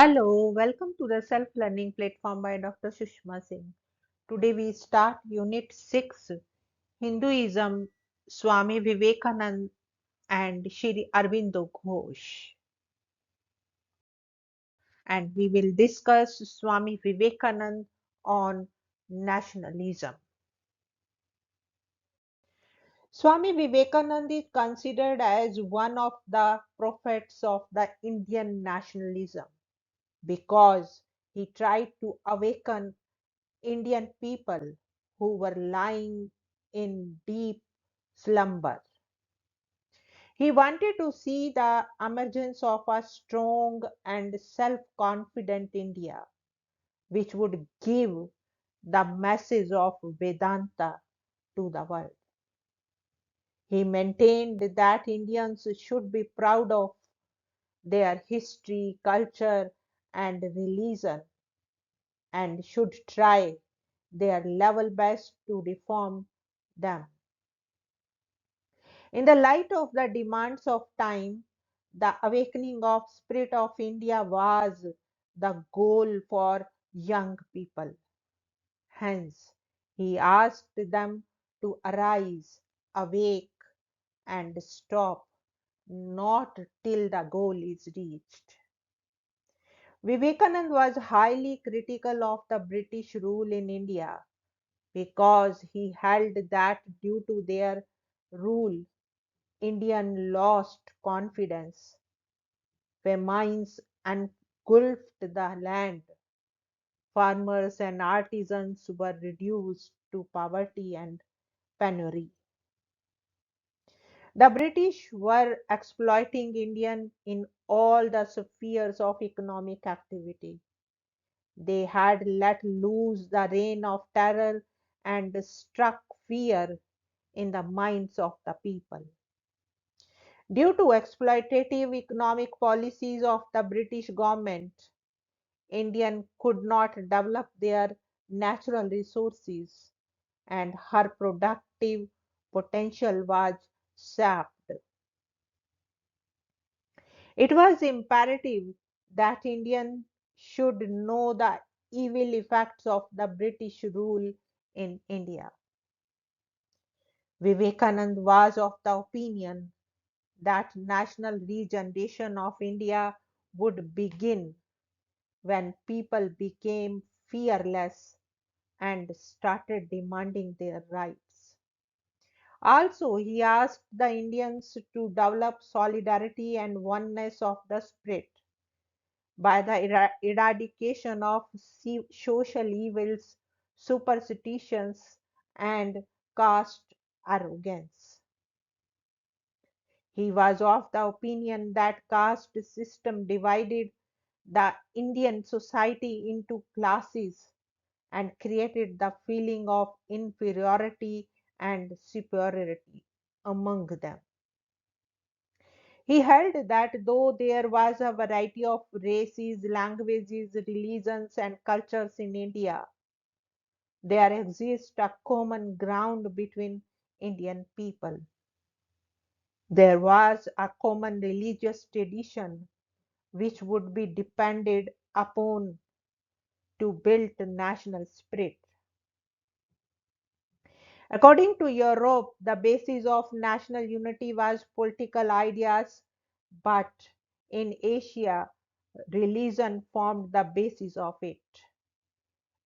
Hello, welcome to the self-learning platform by Dr. Sushma Singh. Today we start Unit 6, Hinduism, Swami Vivekanand and Shri Aurobindo Ghosh. And we will discuss Swami Vivekanand on nationalism. Swami Vivekananda is considered as one of the prophets of the Indian nationalism because he tried to awaken Indian people who were lying in deep slumber. He wanted to see the emergence of a strong and self confident India, which would give the message of Vedanta to the world. He maintained that Indians should be proud of their history, culture, and religion and should try their level best to reform them. In the light of the demands of time, the awakening of spirit of India was the goal for young people. Hence, he asked them to arise, awake, and stop, not till the goal is reached. Vivekanand was highly critical of the British rule in India because he held that due to their rule, Indian lost confidence. Famines engulfed the land. Farmers and artisans were reduced to poverty and penury. The British were exploiting Indian in all the spheres of economic activity. They had let loose the reign of terror and struck fear in the minds of the people. Due to exploitative economic policies of the British government, India could not develop their natural resources and her productive potential was sapped. It was imperative that Indians should know the evil effects of the British rule in India. Vivekanand was of the opinion that national regeneration of India would begin when people became fearless and started demanding their rights. Also, he asked the Indians to develop solidarity and oneness of the spirit by the eradication of social evils, superstitions, and caste arrogance. He was of the opinion that caste system divided the Indian society into classes and created the feeling of inferiority and superiority among them. He held that though there was a variety of races, languages, religions, and cultures in India, there exists a common ground between Indian people. There was a common religious tradition which would be depended upon to build national spirit. According to Europe, the basis of national unity was political ideas, but in Asia, religion formed the basis of it.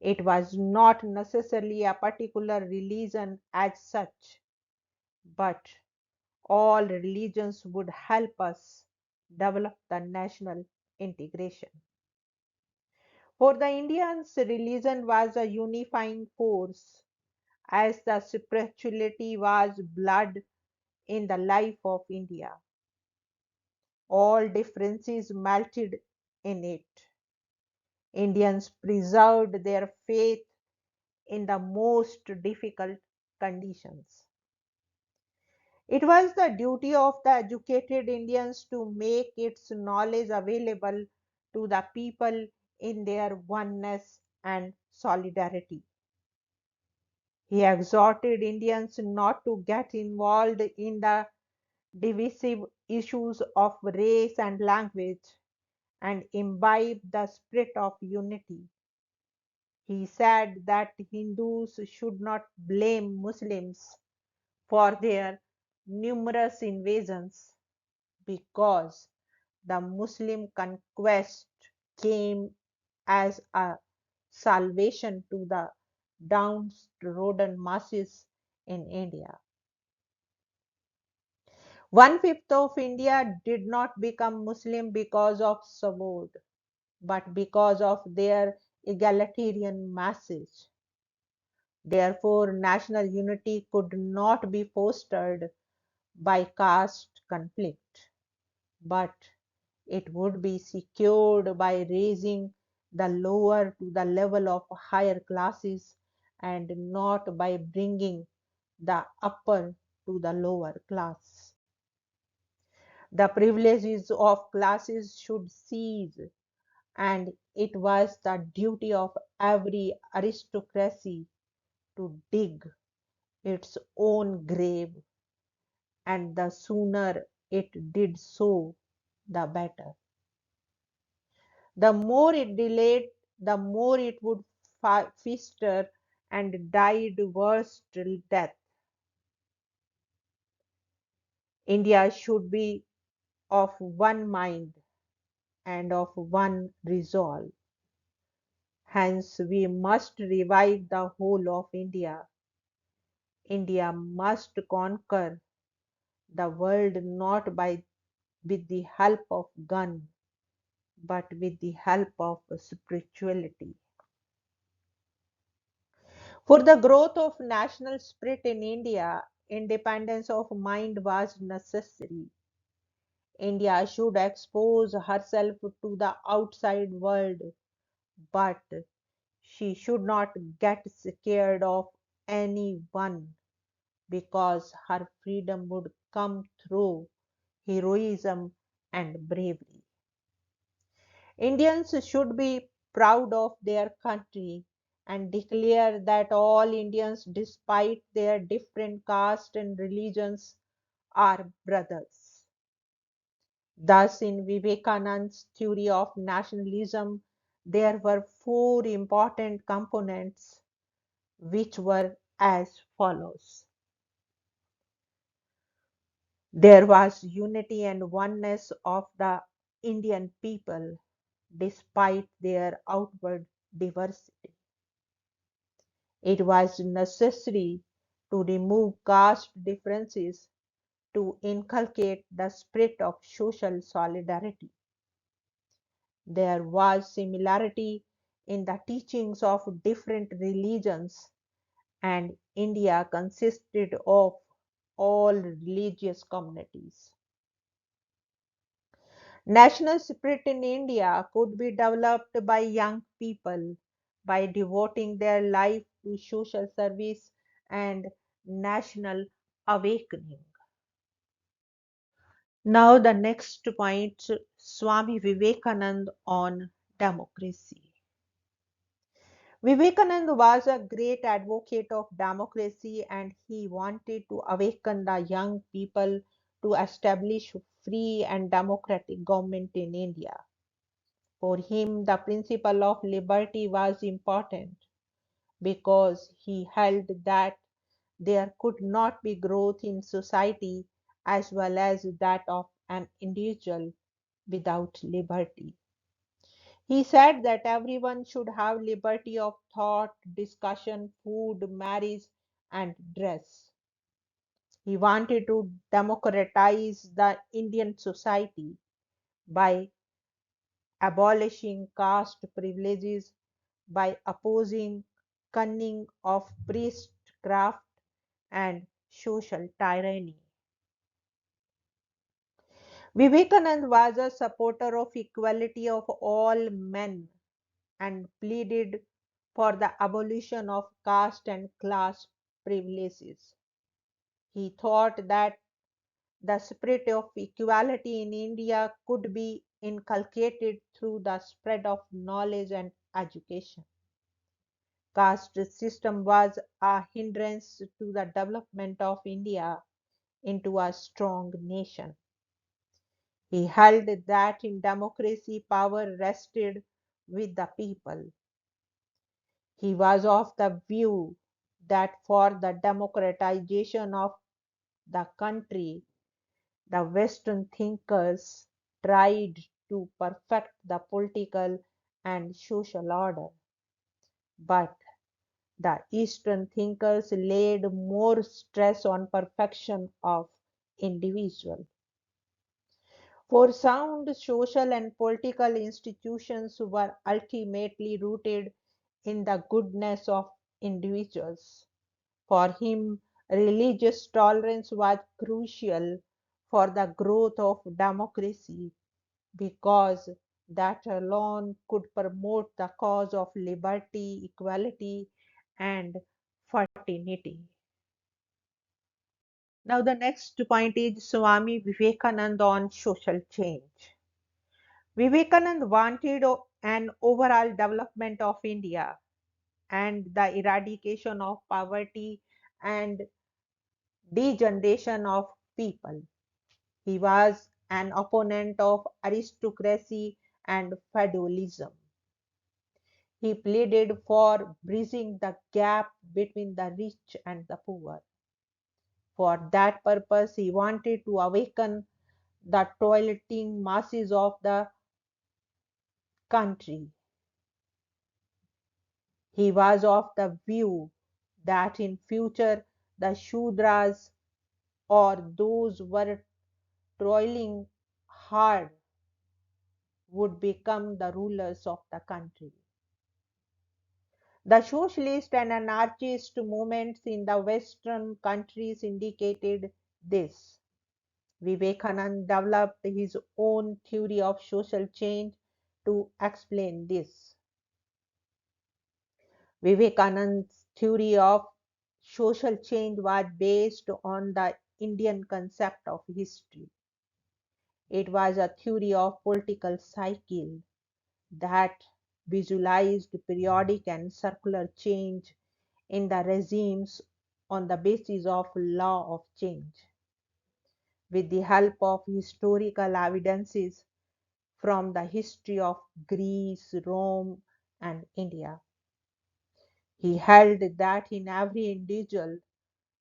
It was not necessarily a particular religion as such, but all religions would help us develop the national integration. For the Indians, religion was a unifying force, as the spirituality was blood in the life of India. All differences melted in it. Indians preserved their faith in the most difficult conditions. It was the duty of the educated Indians to make its knowledge available to the people in their oneness and solidarity. He exhorted Indians not to get involved in the divisive issues of race and language and imbibe the spirit of unity. He said that Hindus should not blame Muslims for their numerous invasions because the Muslim conquest came as a salvation to the downtrodden masses in India. One fifth of India did not become Muslim because of sword, but because of their egalitarian message. Therefore, national unity could not be fostered by caste conflict, but it would be secured by raising the lower to the level of higher classes and not by bringing the upper to the lower class. The privileges of classes should cease, and it was the duty of every aristocracy to dig its own grave, and the sooner it did so, the better. The more it delayed, the more it would fester and died worse till death. India should be of one mind and of one resolve. Hence, we must revive the whole of India. India must conquer the world not by with the help of gun, but with the help of spirituality. For the growth of national spirit in India, independence of mind was necessary. India should expose herself to the outside world, but she should not get scared of anyone because her freedom would come through heroism and bravery. Indians should be proud of their country and declare that all Indians, despite their different caste and religions, are brothers. Thus, in Vivekananda's theory of nationalism, there were four important components which were as follows. There was unity and oneness of the Indian people despite their outward diversity. It was necessary to remove caste differences to inculcate the spirit of social solidarity. There was similarity in the teachings of different religions, and India consisted of all religious communities. National spirit in India could be developed by young people by devoting their life to social service and national awakening. Now, the next point, Swami Vivekananda on democracy. Vivekananda was a great advocate of democracy and he wanted to awaken the young people to establish free and democratic government in India. For him, the principle of liberty was important because he held that there could not be growth in society as well as that of an individual without liberty. He said that everyone should have liberty of thought, discussion, food, marriage, and dress. He wanted to democratize the Indian society by abolishing caste privileges, by opposing cunning of priestcraft and social tyranny. Vivekananda was a supporter of equality of all men and pleaded for the abolition of caste and class privileges. He thought that the spirit of equality in India could be inculcated through the spread of knowledge and education. Caste system was a hindrance to the development of India into a strong nation. He held that in democracy power rested with the people. He was of the view that for the democratization of the country, the Western thinkers tried to perfect the political and social order, but the Eastern thinkers laid more stress on perfection of individual. For sound social and political institutions were ultimately rooted in the goodness of individuals. For him, religious tolerance was crucial for the growth of democracy because that alone could promote the cause of liberty, equality, and fraternity. Now, the next point is Swami Vivekananda on social change. Vivekananda wanted an overall development of India and the eradication of poverty and degeneration of people. He was an opponent of aristocracy and feudalism. He pleaded for bridging the gap between the rich and the poor. For that purpose, he wanted to awaken the toiling masses of the country. He was of the view that in future the Shudras or those who were toiling hard would become the rulers of the country. The socialist and anarchist movements in the Western countries indicated this. Vivekananda developed his own theory of social change to explain this. Vivekananda's theory of social change was based on the Indian concept of history. It was a theory of political cycle that visualized periodic and circular change in the regimes on the basis of law of change. With the help of historical evidences from the history of Greece, Rome, and India, he held that in every individual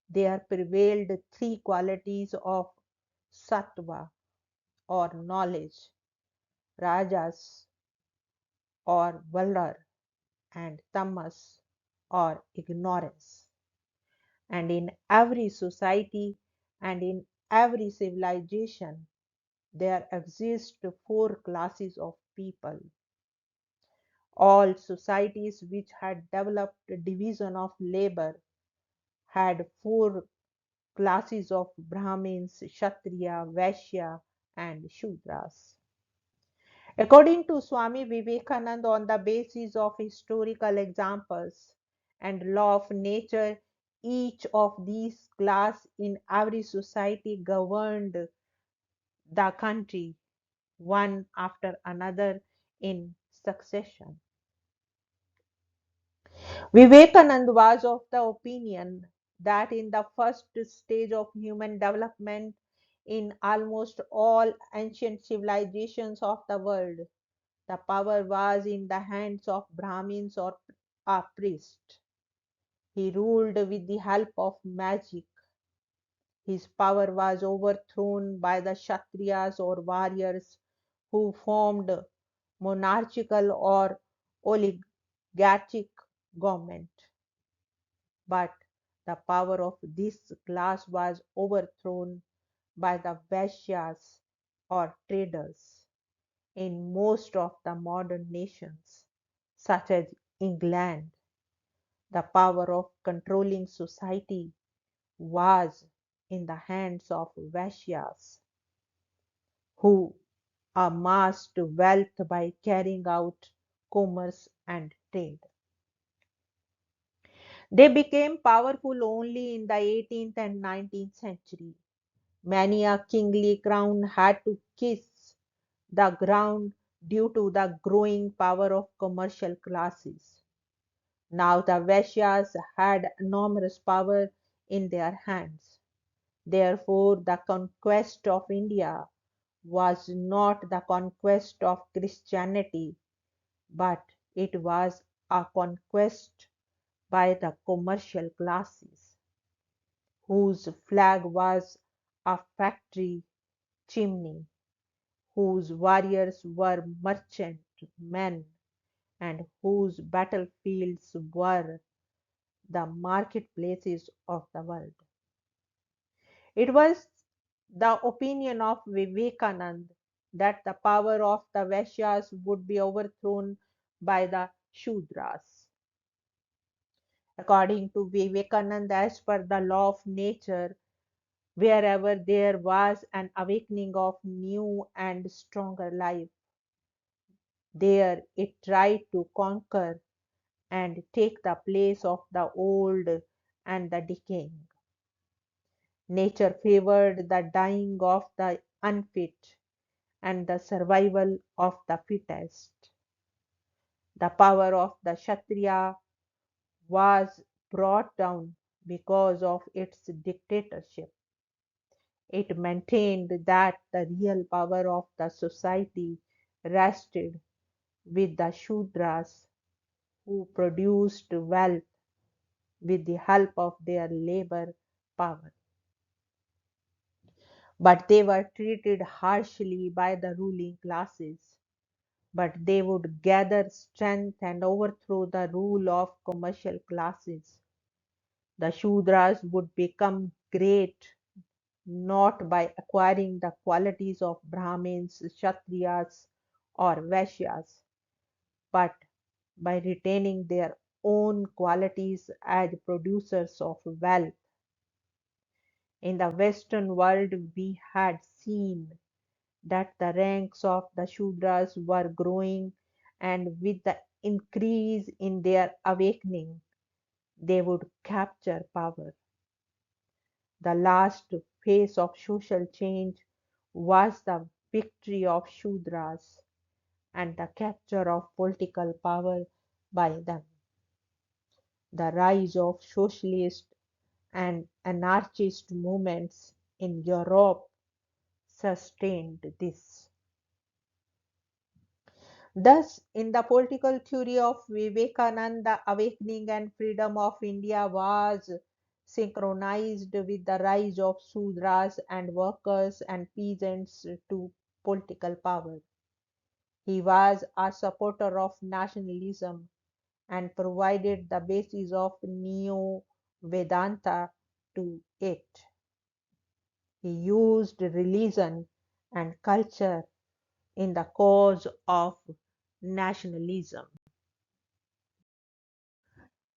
there prevailed three qualities of sattva or knowledge, rajas or valor, and tamas or ignorance. And in every society and in every civilization, there exist four classes of people. All societies which had developed division of labor had four classes of Brahmins, Kshatriya, Vaishya, and Shudras. According to Swami Vivekananda, on the basis of historical examples and law of nature, each of these classes in every society governed the country one after another in succession. Vivekananda was of the opinion that in the first stage of human development in almost all ancient civilizations of the world, the power was in the hands of Brahmins or a priest. He ruled with the help of magic. His power was overthrown by the Kshatriyas or warriors who formed monarchical or oligarchic government. But the power of this class was overthrown by the Vaishyas or traders in most of the modern nations, such as England. The power of controlling society was in the hands of Vaishyas, who amassed wealth by carrying out commerce and trade. They became powerful only in the 18th and 19th century. Many a kingly crown had to kiss the ground due to the growing power of commercial classes. Now the Vaishyas had enormous power in their hands. Therefore, the conquest of India was not the conquest of Christianity, but it was a conquest by the commercial classes, whose flag was a factory chimney, whose warriors were merchant men, and whose battlefields were the marketplaces of the world. It was the opinion of Vivekananda that the power of the Vaishyas would be overthrown by the Shudras. According to Vivekananda, as per the law of nature, wherever there was an awakening of new and stronger life, there it tried to conquer and take the place of the old and the decaying. Nature favored the dying of the unfit and the survival of the fittest. The power of the Kshatriya was brought down because of its dictatorship. It maintained that the real power of the society rested with the Shudras, who produced wealth with the help of their labor power. But they were treated harshly by the ruling classes. But they would gather strength and overthrow the rule of commercial classes. The Shudras would become great not by acquiring the qualities of Brahmins, Kshatriyas, or Vaishyas, but by retaining their own qualities as producers of wealth. In the Western world, we had seen that the ranks of the Shudras were growing, and with the increase in their awakening, they would capture power. The last phase of social change was the victory of Shudras and the capture of political power by them. The rise of socialist and anarchist movements in Europe sustained this. Thus, in the political theory of Vivekananda, the awakening and freedom of India was synchronized with the rise of Sudras and workers and peasants to political power. He was a supporter of nationalism and provided the basis of Neo Vedanta to it. He used religion and culture in the cause of nationalism.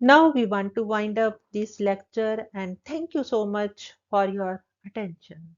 Now we want to wind up this lecture and thank you so much for your attention.